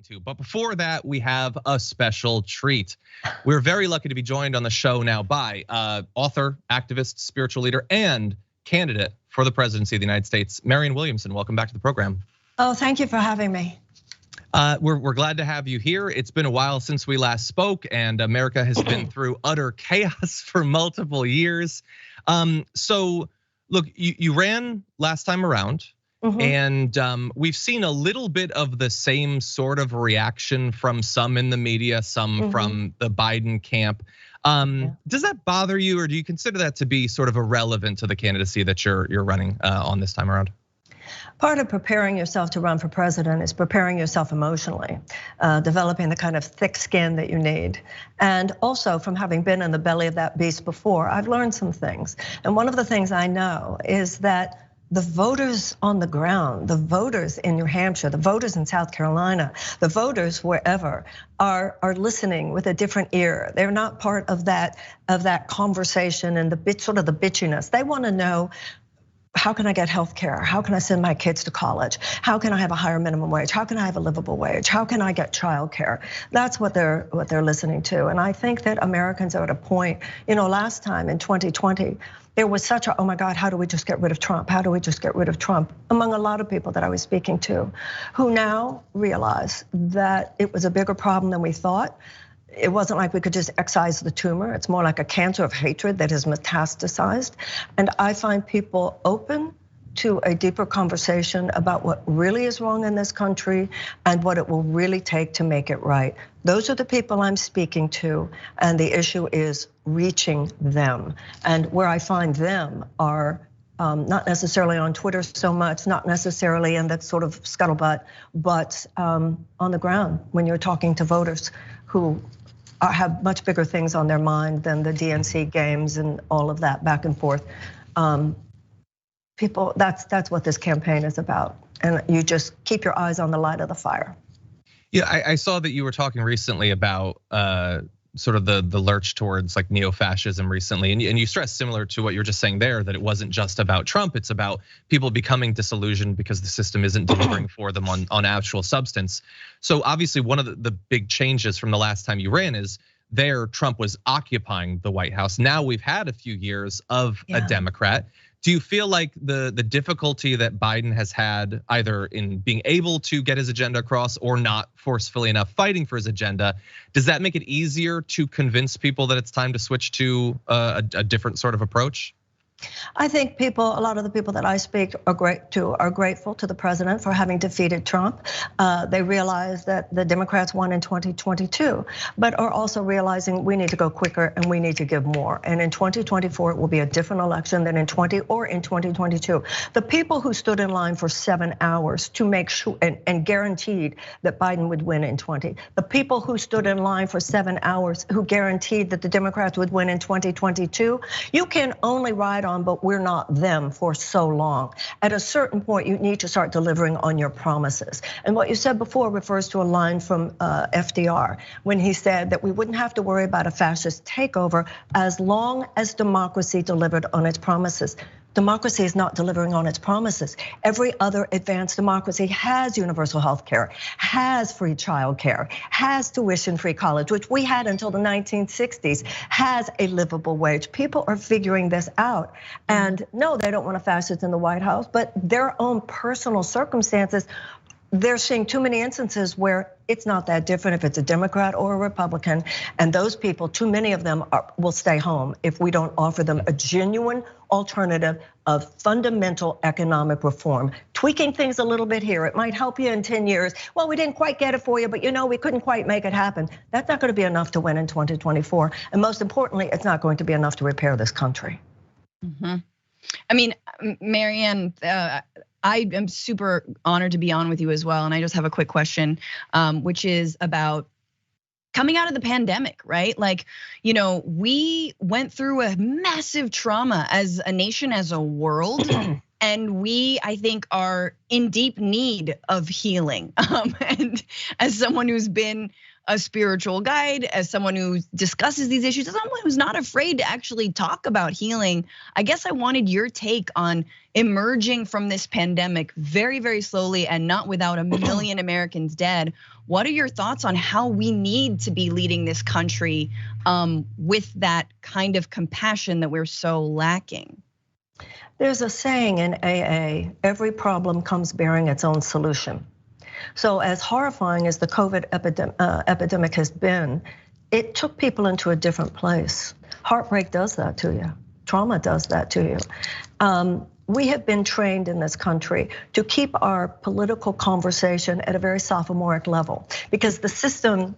to. But before that, we have a special treat. We're very lucky to be joined on the show now by author, activist, spiritual leader, and candidate for the presidency of the United States, Marianne Williamson. Welcome back to the program. Oh, thank you for having me. We're glad to have you here. It's been a while since we last spoke, and America has been through utter chaos for multiple years. So look, you ran last time around. And we've seen a little bit of the same sort of reaction from some in the media, some from the Biden camp. Does that bother you, or do you consider that to be sort of irrelevant to the candidacy that you're running on this time around? Part of preparing yourself to run for president is preparing yourself emotionally, developing the kind of thick skin that you need. And also from having been in the belly of that beast before, I've learned some things. And one of the things I know is that the voters on the ground, the voters in New Hampshire, the voters in South Carolina, the voters wherever are listening with a different ear. They're not part of that conversation and the sort of the bitchiness. They want to know, how can I get health care? How can I send my kids to college? How can I have a higher minimum wage? How can I have a livable wage? How can I get childcare? That's what they're listening to. And I think that Americans are at a point, last time in 2020, there was such a, oh my God, how do we just get rid of Trump? How do we just get rid of Trump? Among a lot of people that I was speaking to, who now realize that it was a bigger problem than we thought. It wasn't like we could just excise the tumor. It's more like a cancer of hatred that has metastasized. And I find people open to a deeper conversation about what really is wrong in this country and what it will really take to make it right. Those are the people I'm speaking to, and the issue is reaching them. And where I find them are not necessarily on Twitter so much, not necessarily in that sort of scuttlebutt, but on the ground when you're talking to voters who have much bigger things on their mind than the DNC games and all of that back and forth. People, that's what this campaign is about. And you just keep your eyes on the light of the fire. Yeah, I saw that you were talking recently about sort of the lurch towards like neo-fascism recently, and you stressed similar to what you were just saying there, that it wasn't just about Trump, it's about people becoming disillusioned because the system isn't delivering for them on actual substance. So obviously one of the big changes from the last time you ran is Trump was occupying the White House. Now we've had a few years of a Democrat. Do you feel like the difficulty that Biden has had either in being able to get his agenda across or not forcefully enough fighting for his agenda, does that make it easier to convince people that it's time to switch to a different sort of approach? I think a lot of the people that I speak are grateful to the president for having defeated Trump. They realize that the Democrats won in 2022, but are also realizing we need to go quicker and we need to give more. And in 2024, it will be a different election than in 2022. The people who stood in line for 7 hours to make sure and guaranteed that Biden would win in 20. The people who stood in line for 7 hours who guaranteed that the Democrats would win in 2022, you can only ride on, but we're not them for so long. At a certain point, you need to start delivering on your promises. And what you said before refers to a line from FDR when he said that we wouldn't have to worry about a fascist takeover as long as democracy delivered on its promises. Democracy is not delivering on its promises. Every other advanced democracy has universal health care, has free childcare, has tuition-free college, which we had until the 1960s, has a livable wage. People are figuring this out. And no, they don't want a fascist in the White House, but their own personal circumstances, they're seeing too many instances where it's not that different if it's a Democrat or a Republican. And those people, too many of them will stay home if we don't offer them a genuine alternative of fundamental economic reform. Tweaking things a little bit here, it might help you in 10 years. Well, we didn't quite get it for you, but we couldn't quite make it happen. That's not gonna be enough to win in 2024. And most importantly, it's not going to be enough to repair this country. I mean, Marianne, I am super honored to be on with you as well. And I just have a quick question, which is about coming out of the pandemic, right? Like, we went through a massive trauma as a nation, as a world. And we, I think, are in deep need of healing. And as someone who's been a spiritual guide, as someone who discusses these issues, as someone who's not afraid to actually talk about healing, I guess I wanted your take on emerging from this pandemic very, very slowly and not without a million Americans dead. What are your thoughts on how we need to be leading this country with that kind of compassion that we're so lacking? There's a saying in AA, every problem comes bearing its own solution. So as horrifying as the COVID epidemic has been, it took people into a different place. Heartbreak does that to you. Trauma does that to you. We have been trained in this country to keep our political conversation at a very sophomoric level because the system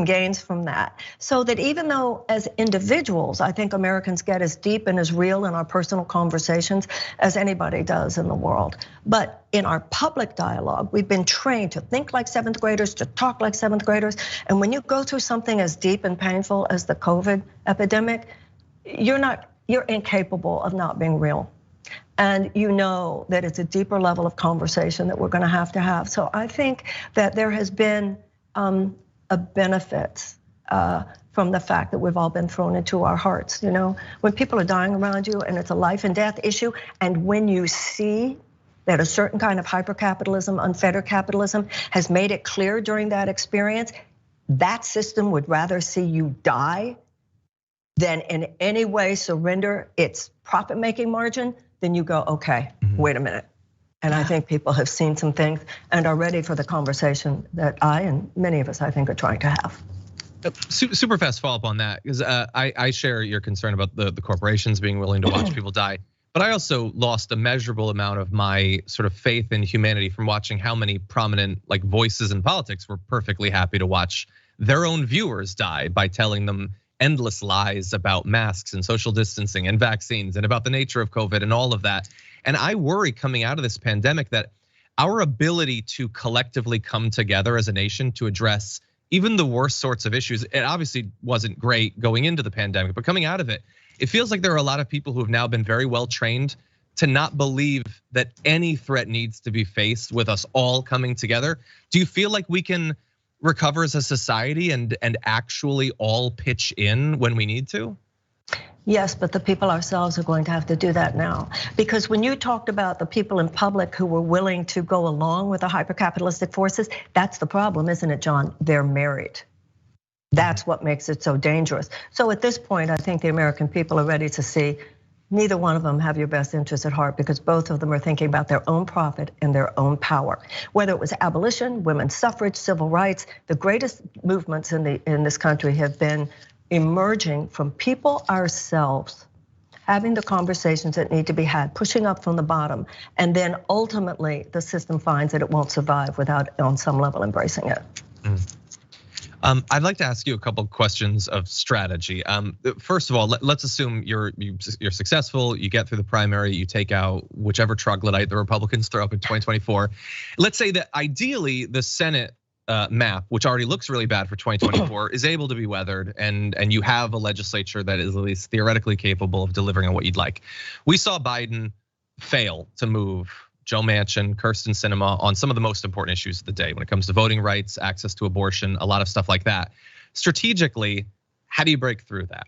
gains from that. So that even though as individuals, I think Americans get as deep and as real in our personal conversations as anybody does in the world. But in our public dialogue, we've been trained to think like 7th graders, to talk like 7th graders. And when you go through something as deep and painful as the COVID epidemic, you're incapable of not being real. And you know that it's a deeper level of conversation that we're gonna have to have. So I think that there has been a benefit from the fact that we've all been thrown into our hearts. You know, when people are dying around you and it's a life and death issue, and when you see that a certain kind of hyper-capitalism, unfettered capitalism has made it clear during that experience, that system would rather see you die than in any way surrender its profit-making margin, then you go, okay, wait a minute. And I think people have seen some things and are ready for the conversation that I and many of us, I think, are trying to have. Super fast follow up on that, because I share your concern about the corporations being willing to watch people die. But I also lost a measurable amount of my sort of faith in humanity from watching how many prominent like voices in politics were perfectly happy to watch their own viewers die by telling them endless lies about masks and social distancing and vaccines and about the nature of COVID and all of that. And I worry coming out of this pandemic that our ability to collectively come together as a nation to address even the worst sorts of issues, it obviously wasn't great going into the pandemic, but coming out of it, it feels like there are a lot of people who have now been very well trained to not believe that any threat needs to be faced with us all coming together. Do you feel like we can recover as a society and actually all pitch in when we need to? Yes, but the people ourselves are going to have to do that now. Because when you talked about the people in public who were willing to go along with the hyper-capitalistic forces, that's the problem, isn't it, John? They're married. That's what makes it so dangerous. So at this point, I think the American people are ready to see neither one of them have your best interests at heart, because both of them are thinking about their own profit and their own power. Whether it was abolition, women's suffrage, civil rights, the greatest movements in this country have been emerging from people ourselves, having the conversations that need to be had, pushing up from the bottom, and then ultimately the system finds that it won't survive without, on some level, embracing it. I'd like to ask you a couple of questions of strategy. First of all, let's assume you're successful, you get through the primary, you take out whichever troglodyte the Republicans throw up in 2024. Let's say that ideally the Senate map, which already looks really bad for 2024, is able to be weathered, and you have a legislature that is at least theoretically capable of delivering on what you'd like. We saw Biden fail to move Joe Manchin, Kyrsten Sinema on some of the most important issues of the day when it comes to voting rights, access to abortion, a lot of stuff like that. Strategically, how do you break through that?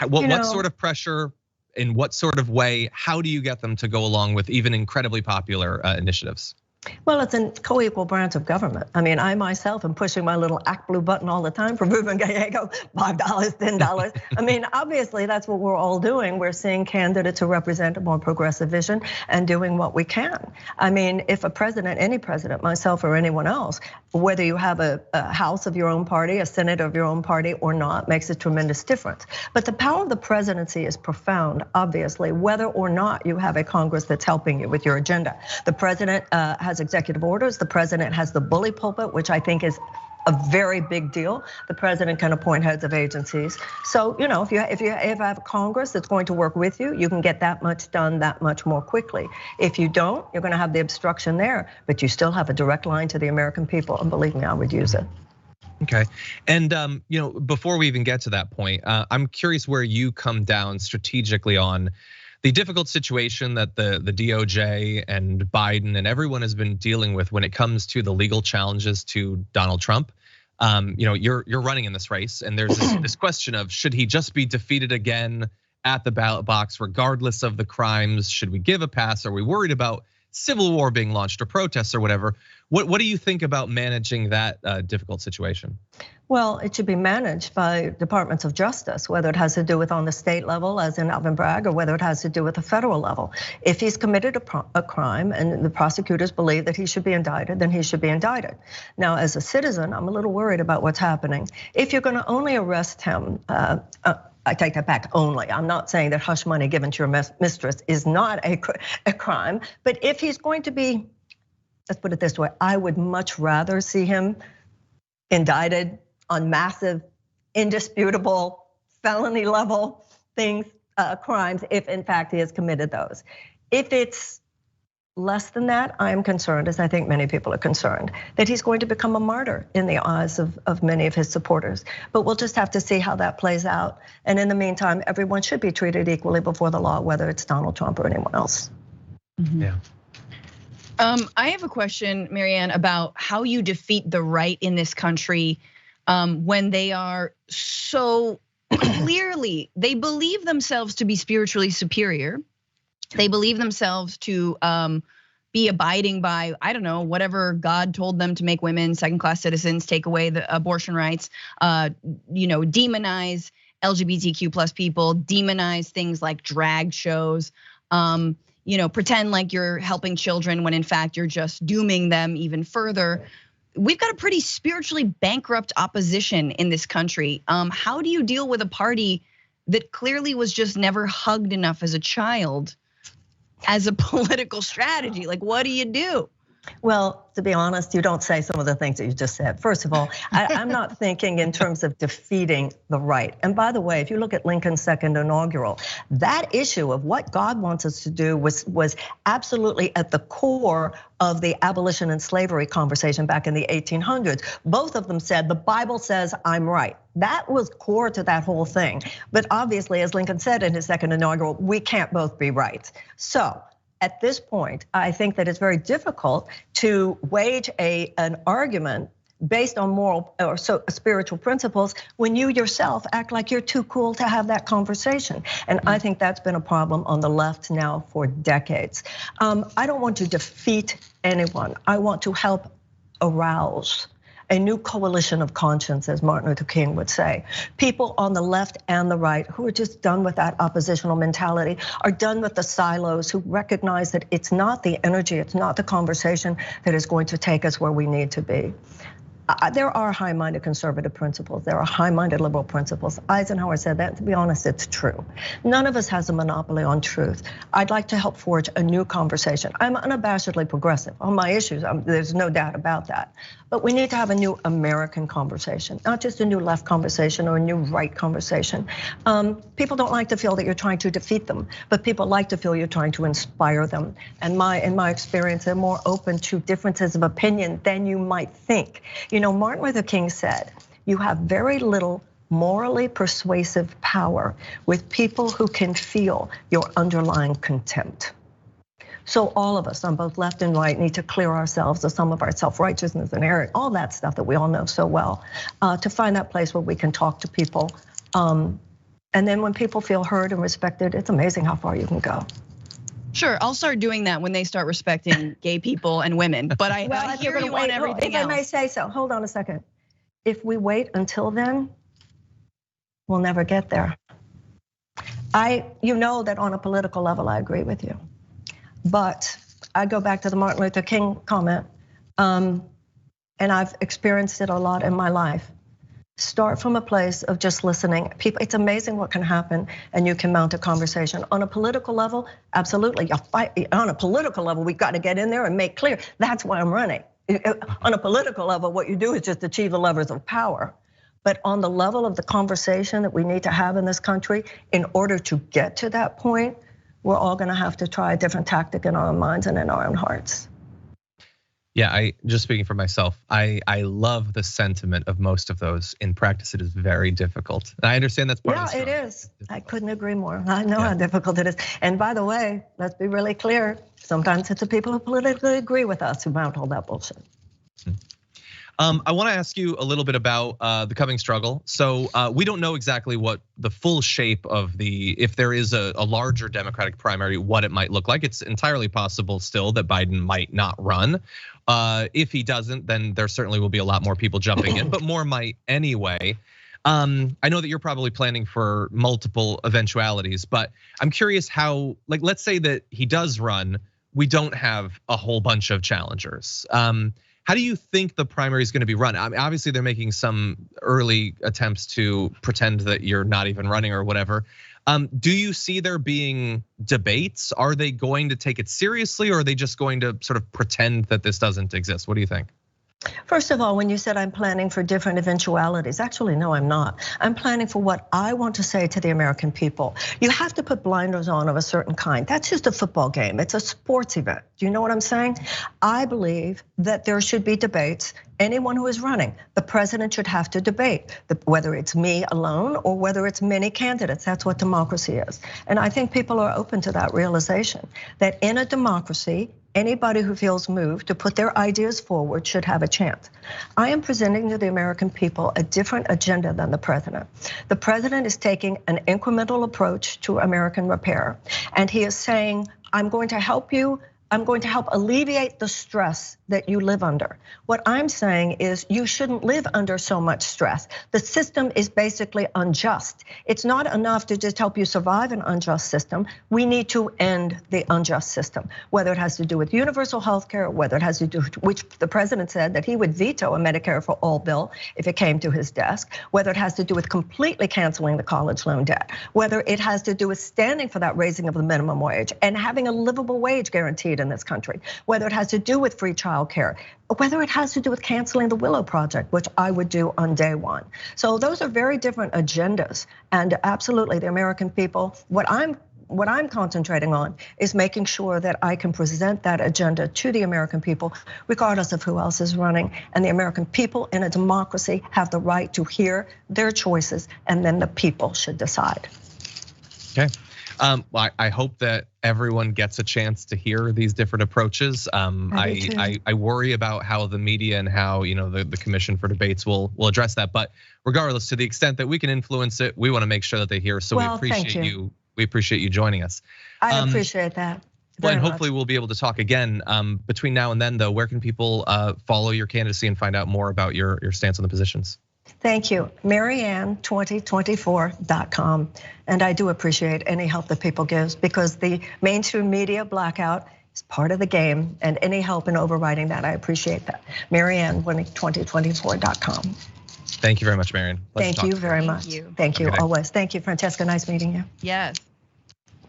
What sort of pressure, in what sort of way, how do you get them to go along with even incredibly popular initiatives? Well, it's a co-equal branch of government. I mean, I myself am pushing my little Act Blue button all the time for Ruben Gallego, $5, $10. I mean, obviously that's what we're all doing. We're seeing candidates who represent a more progressive vision and doing what we can. I mean, if a president, any president, myself or anyone else, whether you have a House of your own party, a Senate of your own party or not, makes a tremendous difference. But the power of the presidency is profound, obviously, whether or not you have a Congress that's helping you with your agenda. The president has executive orders. The president has the bully pulpit, which I think is a very big deal. The president can appoint heads of agencies. So, if you have a Congress that's going to work with you, you can get that much done that much more quickly. If you don't, you're going to have the obstruction there, but you still have a direct line to the American people. And believe me, I would use it. Okay, and before we even get to that point, I'm curious where you come down strategically on the difficult situation that the DOJ and Biden and everyone has been dealing with when it comes to the legal challenges to Donald Trump. You're running in this race, and there's this question of, should he just be defeated again at the ballot box, regardless of the crimes? Should we give a pass? Are we worried about civil war being launched or protests or whatever? What do you think about managing that difficult situation? Well, it should be managed by departments of justice, whether it has to do with on the state level, as in Alvin Bragg, or whether it has to do with the federal level. If he's committed a crime and the prosecutors believe that he should be indicted, then he should be indicted. Now, as a citizen, I'm a little worried about what's happening. If you're going to only arrest him, I take that back, only. I'm not saying that hush money given to your mistress is not a crime, but if he's going to be, let's put it this way, I would much rather see him indicted on massive, indisputable, felony level things, crimes, if in fact he has committed those. If it's less than that, I am concerned, as I think many people are concerned, that he's going to become a martyr in the eyes of many of his supporters. But we'll just have to see how that plays out. And in the meantime, everyone should be treated equally before the law, whether it's Donald Trump or anyone else. Yeah. I have a question, Marianne, about how you defeat the right in this country when they are so clearly, they believe themselves to be spiritually superior. They believe themselves to be abiding by, I don't know, whatever God told them to make women second-class citizens, take away the abortion rights, demonize LGBTQ plus people, demonize things like drag shows, pretend like you're helping children when in fact you're just dooming them even further. We've got a pretty spiritually bankrupt opposition in this country. How do you deal with a party that clearly was just never hugged enough as a child as a political strategy? Like, what do you do? Well, to be honest, you don't say some of the things that you just said. First of all, I'm not thinking in terms of defeating the right. And by the way, if you look at Lincoln's second inaugural, that issue of what God wants us to do was absolutely at the core of the abolition and slavery conversation back in the 1800s. Both of them said, the Bible says I'm right. That was core to that whole thing. But obviously, as Lincoln said in his second inaugural, we can't both be right. So at this point, I think that it's very difficult to wage an argument based on moral or spiritual principles when you yourself act like you're too cool to have that conversation. And I think that's been a problem on the left now for decades. I don't want to defeat anyone. I want to help arouse a new coalition of conscience, as Martin Luther King would say. People on the left and the right who are just done with that oppositional mentality, are done with the silos, who recognize that it's not the energy, it's not the conversation that is going to take us where we need to be. There are high-minded conservative principles. There are high-minded liberal principles. Eisenhower said that, to be honest, it's true. None of us has a monopoly on truth. I'd like to help forge a new conversation. I'm unabashedly progressive on my issues, there's no doubt about that. But we need to have a new American conversation, not just a new left conversation or a new right conversation. People don't like to feel that you're trying to defeat them, but people like to feel you're trying to inspire them. And in my experience, they're more open to differences of opinion than you might think. Martin Luther King said, you have very little morally persuasive power with people who can feel your underlying contempt. So all of us on both left and right need to clear ourselves of some of our self-righteousness and arrogance, all that stuff that we all know so well, to find that place where we can talk to people. And then when people feel heard and respected, it's amazing how far you can go. Sure, I'll start doing that when they start respecting gay people and women. But I hear you on everything else. If I may say so, hold on a second. If we wait until then, we'll never get there. You know that on a political level, I agree with you. But I go back to the Martin Luther King comment, and I've experienced it a lot in my life. Start from a place of just listening. People, it's amazing what can happen, and you can mount a conversation. On a political level, absolutely, you fight. On a political level, we've got to get in there and make clear, that's why I'm running. On a political level, what you do is just achieve the levers of power. But on the level of the conversation that we need to have in this country, in order to get to that point, we're all gonna have to try a different tactic in our minds and in our own hearts. Yeah, I just speaking for myself, I love the sentiment of most of those. In practice, it is very difficult. And I understand that's part of the story. Yeah, it is. I couldn't agree more. I know how difficult it is. And by the way, let's be really clear. Sometimes it's the people who politically agree with us who mount all that bullshit. I want to ask you a little bit about the coming struggle. So we don't know exactly what the full shape of if there is a larger Democratic primary, what it might look like. It's entirely possible still that Biden might not run. If he doesn't, then there certainly will be a lot more people jumping in, but more might anyway. I know that you're probably planning for multiple eventualities, but I'm curious how, like, let's say that he does run, we don't have a whole bunch of challengers. How do you think the primary is going to be run? I mean, obviously, they're making some early attempts to pretend that you're not even running or whatever. Do you see there being debates? Are they going to take it seriously, or are they just going to sort of pretend that this doesn't exist? What do you think? First of all, when you said I'm planning for different eventualities, actually, no, I'm not. I'm planning for what I want to say to the American people. You have to put blinders on of a certain kind. That's just a football game. It's a sports event. Do you know what I'm saying? I believe that there should be debates. Anyone who is running, the president should have to debate, whether it's me alone or whether it's many candidates. That's what democracy is. And I think people are open to that realization that in a democracy, anybody who feels moved to put their ideas forward should have a chance. I am presenting to the American people a different agenda than the president. The president is taking an incremental approach to American repair, and he is saying, I'm going to help you. I'm going to help alleviate the stress that you live under. What I'm saying is you shouldn't live under so much stress. The system is basically unjust. It's not enough to just help you survive an unjust system. We need to end the unjust system, whether it has to do with universal health care, whether it has to do with, which the president said that he would veto a Medicare for all bill if it came to his desk, whether it has to do with completely canceling the college loan debt, whether it has to do with standing for that raising of the minimum wage and having a livable wage guaranteed in this country, whether it has to do with free child care, whether it has to do with canceling the Willow Project, which I would do on day one. So those are very different agendas. And absolutely, the American people, what I'm concentrating on is making sure that I can present that agenda to the American people, regardless of who else is running. And the American people in a democracy have the right to hear their choices, and then the people should decide. Okay. Well, I hope that everyone gets a chance to hear these different approaches. I worry about how the media and how the Commission for Debates will address that. But regardless, to the extent that we can influence it, we want to make sure that they hear. So we appreciate you. We appreciate you joining us. I appreciate that. Well, and hopefully we'll be able to talk again. Between now and then, though, where can people follow your candidacy and find out more about your stance on the positions? Thank you, Marianne2024.com. And I do appreciate any help that people give, because the mainstream media blackout is part of the game, and any help in overriding that, I appreciate that. Marianne2024.com. Thank you very much, Marianne. Thank you very much. Thank you always. Thank you, Francesca. Nice meeting you. Yes.